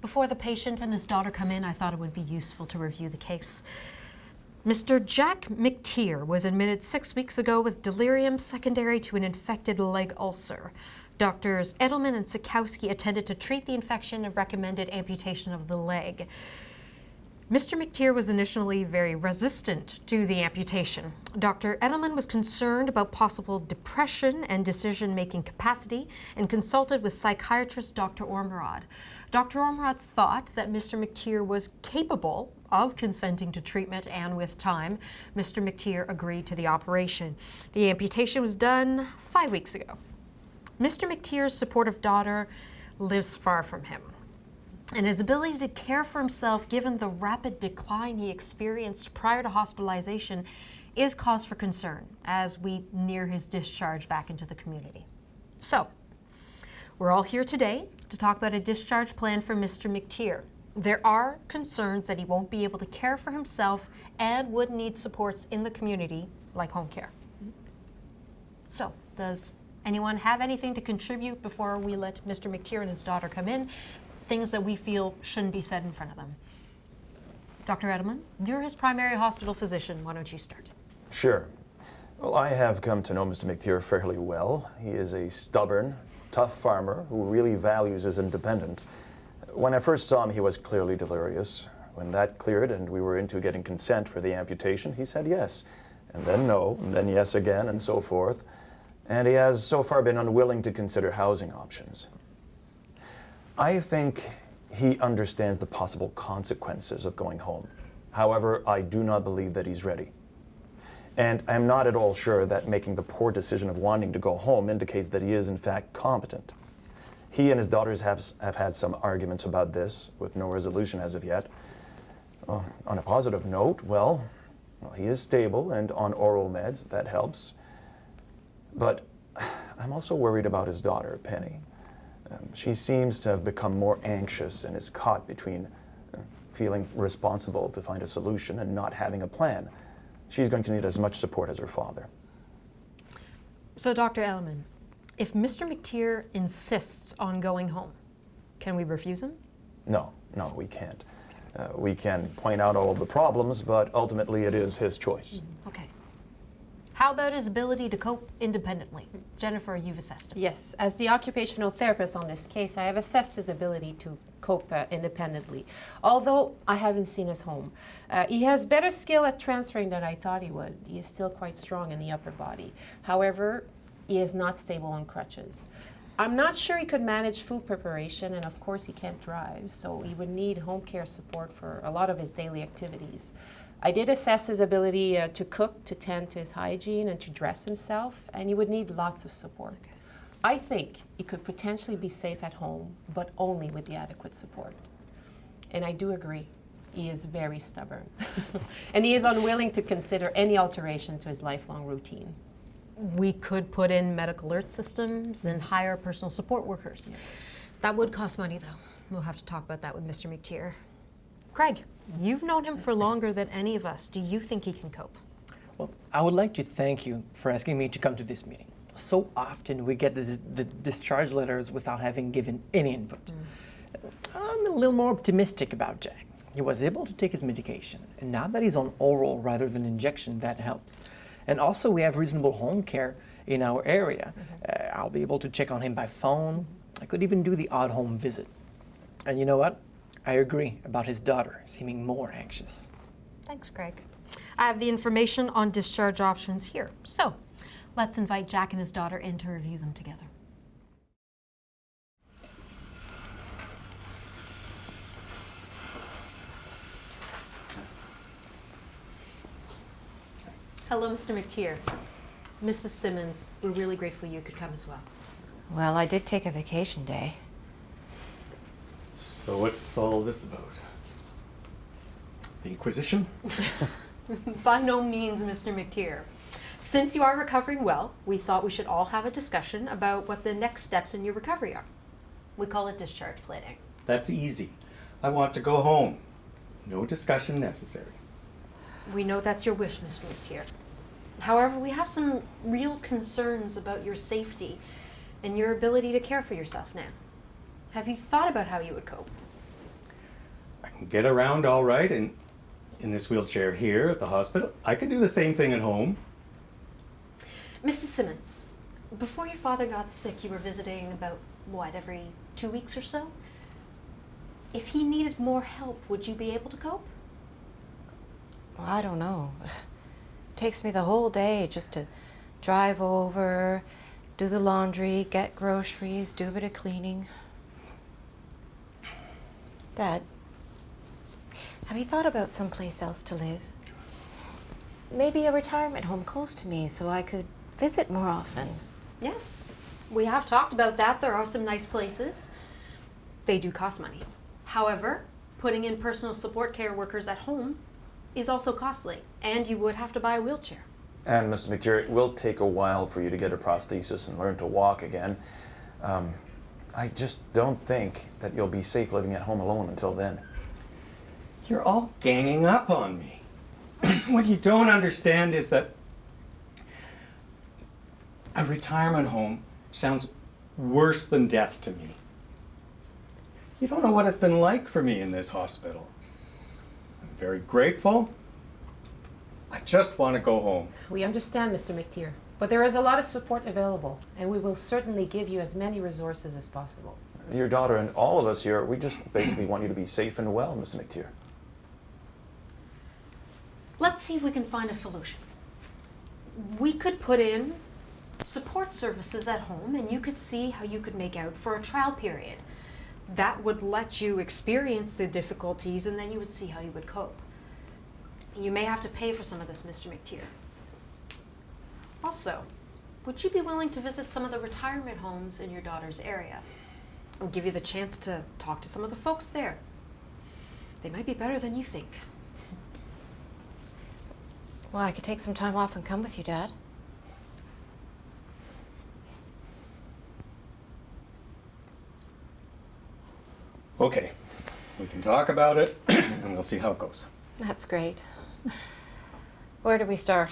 Before the patient and his daughter come in, I thought it would be useful to review the case. Mr. Jack McTeer was admitted 6 weeks ago with delirium secondary to an infected leg ulcer. Doctors Edelman and Sikowski attended to treat the infection and recommended amputation of the leg. Mr. McTeer was initially very resistant to the amputation. Dr. Edelman was concerned about possible depression and decision-making capacity and consulted with psychiatrist Dr. Ormerod. Dr. Ormerod thought that Mr. McTeer was capable of consenting to treatment, and with time, Mr. McTeer agreed to the operation. The amputation was done 5 weeks ago. Mr. McTeer's supportive daughter lives far from him, and his ability to care for himself, given the rapid decline he experienced prior to hospitalization, is cause for concern as we near his discharge back into the community. So, we're all here today to talk about a discharge plan for Mr. McTeer. There are concerns that he won't be able to care for himself and would need supports in the community, like home care. So, does anyone have anything to contribute before we let Mr. McTeer and his daughter come in? Things that we feel shouldn't be said in front of them. Dr. Edelman, you're his primary hospital physician. Why don't you start? Sure. Well, I have come to know Mr. McTeer fairly well. He is a stubborn, tough farmer who really values his independence. When I first saw him, he was clearly delirious. When that cleared and we were into getting consent for the amputation, he said yes, and then no, and then yes again, and so forth. And he has so far been unwilling to consider housing options. I think he understands the possible consequences of going home. However, I do not believe that he's ready. And I'm not at all sure that making the poor decision of wanting to go home indicates that he is in fact competent. He and his daughters have had some arguments about this, with no resolution as of yet. On a positive note, well, he is stable and on oral meds. That helps. But I'm also worried about his daughter, Penny. She seems to have become more anxious and is caught between feeling responsible to find a solution and not having a plan. She's going to need as much support as her father. So, Dr. Edelman, if Mr. McTeer insists on going home, can we refuse him? No, we can't. We can point out all of the problems, but ultimately it is his choice. Okay. How about his ability to cope independently? Jennifer, you've assessed him. Yes, as the occupational therapist on this case, I have assessed his ability to cope independently, although I haven't seen his home. He has better skill at transferring than I thought he would. He is still quite strong in the upper body. However, he is not stable on crutches. I'm not sure he could manage food preparation, and of course he can't drive, so he would need home care support for a lot of his daily activities. I did assess his ability to cook, to tend to his hygiene, and to dress himself, and he would need lots of support. Okay. I think he could potentially be safe at home, but only with the adequate support. And I do agree, he is very stubborn. And he is unwilling to consider any alteration to his lifelong routine. We could put in medical alert systems and hire personal support workers. Yeah. That would cost money, though. We'll have to talk about that with Mr. McTeer. Craig, you've known him for longer than any of us. Do you think he can cope? Well, I would like to thank you for asking me to come to this meeting. So often we get the discharge letters without having given any input. I'm a little more optimistic about Jack. He was able to take his medication, and now that he's on oral rather than injection, that helps. And also we have reasonable home care in our area. I'll be able to check on him by phone. I could even do the odd home visit. And you know what? I agree about his daughter seeming more anxious. Thanks, Craig. I have the information on discharge options here. So let's invite Jack and his daughter in to review them together. Hello, Mr. McTeer. Mrs. Simmons, we're really grateful you could come as well. Well, I did take a vacation day. So what's all this about? The Inquisition? By no means, Mr. McTeer. Since you are recovering well, we thought we should all have a discussion about what the next steps in your recovery are. We call it discharge planning. That's easy. I want to go home. No discussion necessary. We know that's your wish, Mr. McTeer. However, we have some real concerns about your safety and your ability to care for yourself now. Have you thought about how you would cope? I can get around all right in this wheelchair here at the hospital. I can do the same thing at home. Mrs. Simmons, before your father got sick, you were visiting about, what, every 2 weeks or so? If he needed more help, would you be able to cope? Well, I don't know. Takes me the whole day just to drive over, do the laundry, get groceries, do a bit of cleaning. Dad, have you thought about someplace else to live? Maybe a retirement home close to me so I could visit more often. Yes, we have talked about that. There are some nice places. They do cost money. However, putting in personal support care workers at home is also costly, and you would have to buy a wheelchair. And Mr. McTeer, it will take a while for you to get a prosthesis and learn to walk again. I just don't think that you'll be safe living at home alone until then. You're all ganging up on me. What you don't understand is that a retirement home sounds worse than death to me. You don't know what it's been like for me in this hospital. I'm very grateful. I just want to go home. We understand, Mr. McTeer, but there is a lot of support available, and we will certainly give you as many resources as possible. Your daughter and all of us here, we just basically want you to be safe and well, Mr. McTeer. Let's see if we can find a solution. We could put in support services at home, and you could see how you could make out for a trial period. That would let you experience the difficulties, and then you would see how you would cope. You may have to pay for some of this, Mr. McTeer. Also, would you be willing to visit some of the retirement homes in your daughter's area? I'll give you the chance to talk to some of the folks there. They might be better than you think. Well, I could take some time off and come with you, Dad. Okay, we can talk about it and we'll see how it goes. That's great. Where do we start?